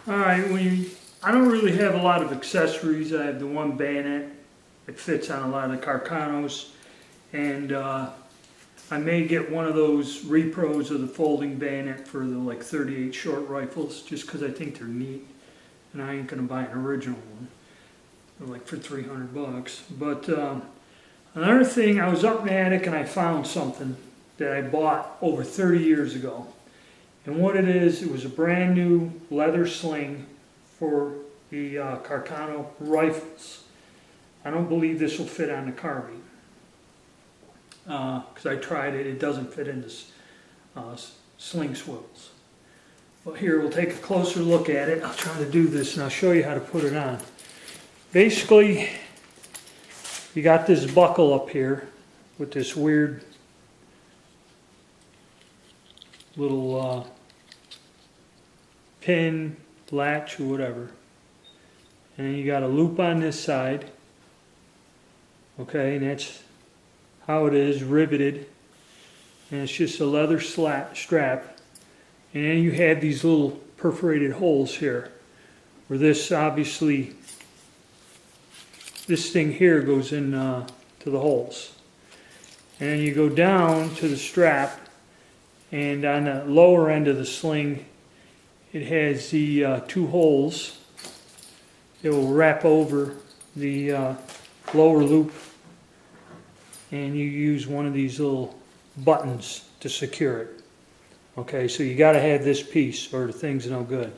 Alright, I don't really have a lot of accessories. I have the one bayonet that fits on a lot of the Carcanos, and I may get one of those repros of the folding bayonet for the like 38 short rifles, just because I think they're neat, and I ain't gonna buy an original one. They're like for 300 bucks. But another thing, I was up in the attic and I found something that I bought over 30 years ago. And what it is, it was a brand new leather sling for the Carcano rifles. I don't believe this will fit on the carbine. Because I tried it, it doesn't fit into sling swivels. But here, we'll take a closer look at it. I'll try to do this and I'll show you how to put it on. Basically, you got this buckle up here with this weird little pin, latch, or whatever. And then you got a loop on this side. Okay, and that's how it is, riveted. And it's just a leather strap. And then you have these little perforated holes here, where this obviously, this thing here goes in to the holes. And then you go down to the strap, and on the lower end of the sling, it has the two holes. It will wrap over the lower loop, and you use one of these little buttons to secure it. Okay, so you got to have this piece or the thing's no good.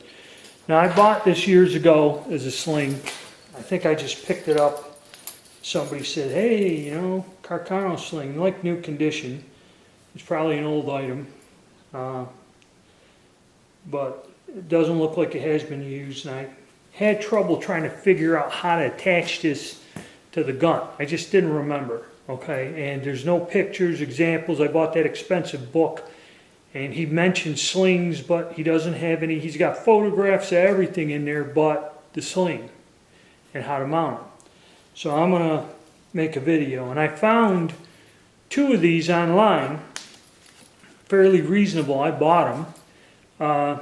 Now, I bought this years ago as a sling. I think I just picked it up. Somebody said, hey, you know, Carcano sling, like new condition. It's probably an old item, but it doesn't look like it has been used. And I had trouble trying to figure out how to attach this to the gun. I just didn't remember, okay? And there's no pictures, examples. I bought that expensive book, and he mentioned slings, but he doesn't have any. He's got photographs of everything in there but the sling and how to mount it. So I'm going to make a video. And I found two of these online, fairly reasonable. I bought them.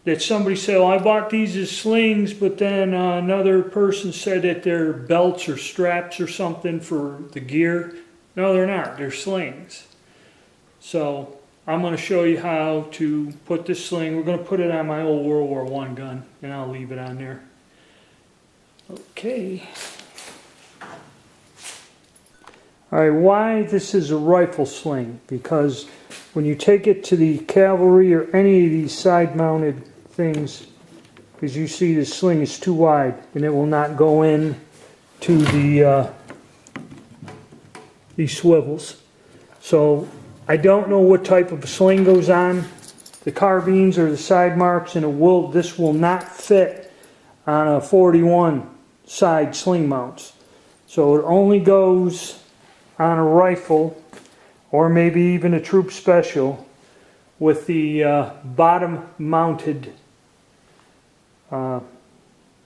That somebody said, well, I bought these as slings, but then another person said that they're belts or straps or something for the gear. No, they're not. They're slings. So I'm going to show you how to put this sling. We're going to put it on my old World War I gun, and I'll leave it on there. Okay. Alright, why this is a rifle sling? Because when you take it to the cavalry or any of these side-mounted things, as you see, the sling is too wide and it will not go in to the these swivels. So I don't know what type of a sling goes on the carbines or the side marks, and this will not fit on a 41 side sling mounts. So it only goes on a rifle, or maybe even a troop special, with the bottom mounted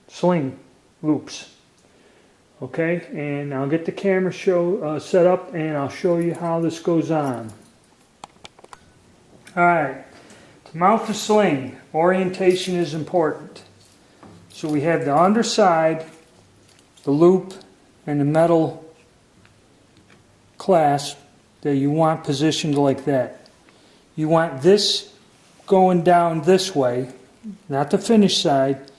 sling loops. Okay, and I'll get the camera set up and I'll show you how this goes on. Alright, to mount the sling, orientation is important. So we have the underside, the loop, and the metal clasp that you want positioned like that. You want this going down this way, not the finished side,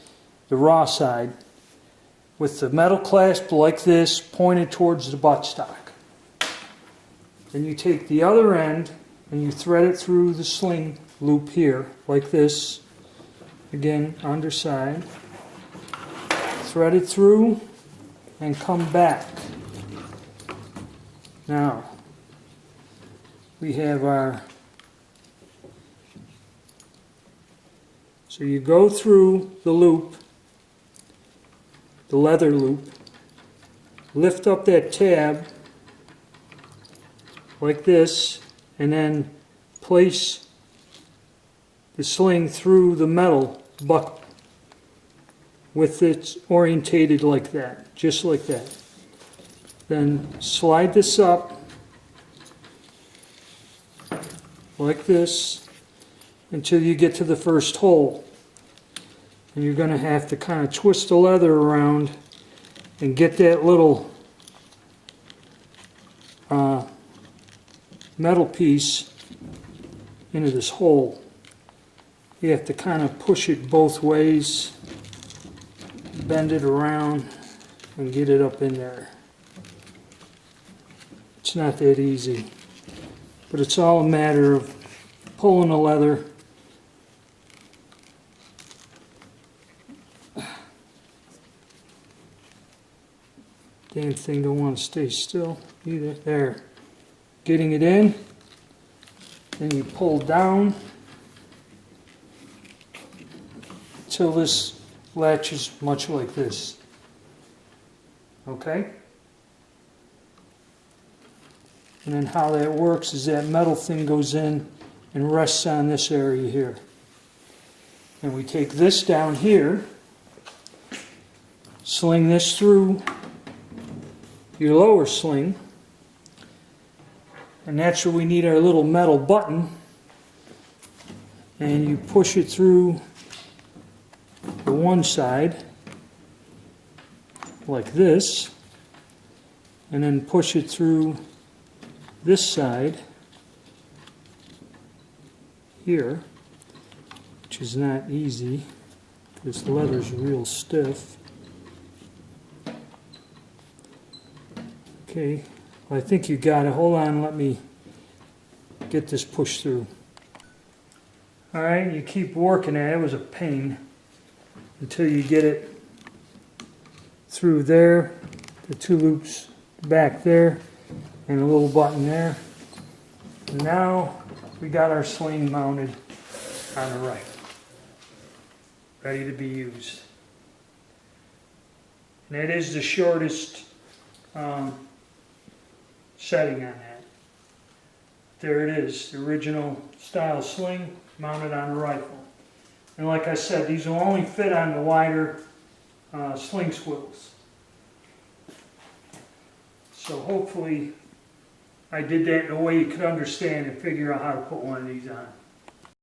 the raw side, with the metal clasp like this pointed towards the buttstock. Then you take the other end and you thread it through the sling loop here, like this. Again, underside. Thread it through and come back. Now, we have our, so you go through the loop, the leather loop, lift up that tab like this, and then place the sling through the metal buckle with it orientated like that, just like that. Then slide this up like this until you get to the first hole. And you're going to have to kind of twist the leather around and get that little metal piece into this hole. You have to kind of push it both ways, bend it around, and get it up in there. It's not that easy, but it's all a matter of pulling the leather. Damn thing don't want to stay still either. There. Getting it in, then you pull down until this latches much like this. Okay? And then how that works is that metal thing goes in and rests on this area here. And we take this down here, sling this through your lower sling, and that's where we need our little metal button, and you push it through the one side like this, and then push it through this side here, which is not easy because the leather's real stiff. Okay, well, I think you got it. Hold on, let me get this pushed through. Alright, you keep working at it. It was a pain until you get it through there, the two loops back there, and a little button there. And now we got our sling mounted on the rifle, ready to be used. And that is the shortest setting on that. There it is, the original style sling mounted on the rifle. And like I said, these will only fit on the wider sling swivels. So hopefully I did that in a way you could understand and figure out how to put one of these on.